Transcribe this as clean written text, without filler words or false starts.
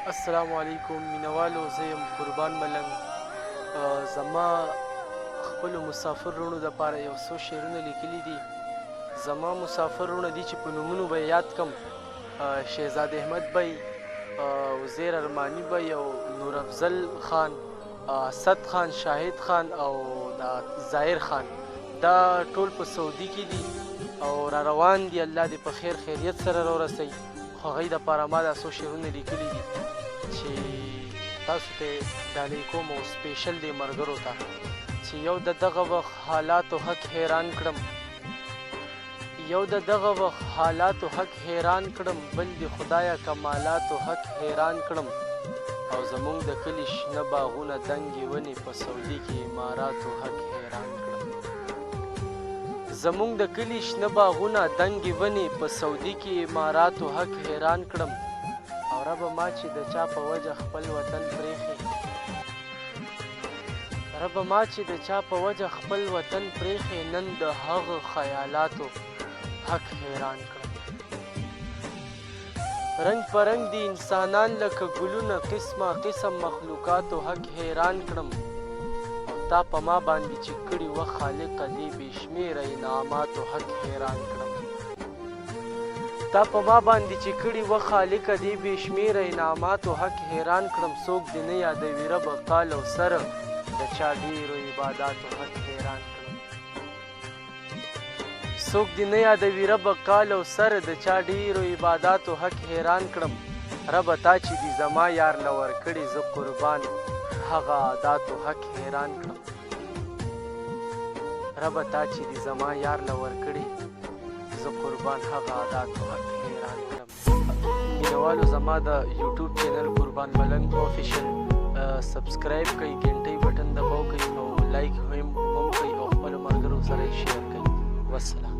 السلام علیکم مینوالو، زه یم قربان ملنګ. زما خپلو مسافر وروڼو دپاره یو څو شعرونه لیکلي دي. زما مسافر وروڼه دي چې په نومونو به یې یاد کړم: شهزاد احمد بی، وزیر ارماني بی او نور افضل خان، اسد خان، شاهد خان او دا ظاهر خان. دا ټول په سعودي کې دي او را روان دي. الله دې په خیر خیریت سره راورسوي. خو هغوی دپاره ما دا څو شعرونه لیکلي دي چې تاسو ته ډالۍ کوم او سپیشل دی ملګرو ته، چې یو د دغه وخت حالاتو حق حیران کړم، یو د دغه وخت حالاتو حق حیران کړم، بل د خدایه کمالاتو حق حیران کړم، او زمونږ د کلي شنه باغونه دنګې ونې په سعودي کې اماراتو حق حیران کړم. زمونږ د کلي شنه باغونه دنګې ونې په سعودي کې اماراتو حق حیران کړم، او ربه ما چې د چا په وجه خپل وطن پرېښی، ربه ما چې د چا په وجه خپل وطن پرېښی، نن د هغه خیالاتو حق حیران کړم. رنګ په رنګ دي انسانان لکه ګلونه، قسمه قسم مخلوقاتو حق حیران کړم، او تا په ما باندې چې کړي وه خالقه دې بې شمېره انعاماتو حق حیران کړم. تا په ما باندې چې کړي وه خالقه دې بې شمېره انعاماتو حق حیران کړم. څوک دې نه یادوي ربه کال او سره، د چا ډېرو عباداتو حق حیران کړم. څوک دې نه یادوي ربه کال او سره، د چا ډېرو عباداتو حق حیران کړم. ربه تا چې دې زما یار له ورکړې، زه قربان هغه عاداتو حق حیران کړم. ربه تا چې دې زما یار له ورکړې، زه قربان هغه عاداتو حق حیران کړم. مینوالو زما د یوټیوب چینل قربان ملنګ آفیشل سبسکرایب کړئ، ګنټۍ بټن دباو کړئ او لایک هم کړئ او خپلو ملګرو سره یې شیر کړئ. والسلام.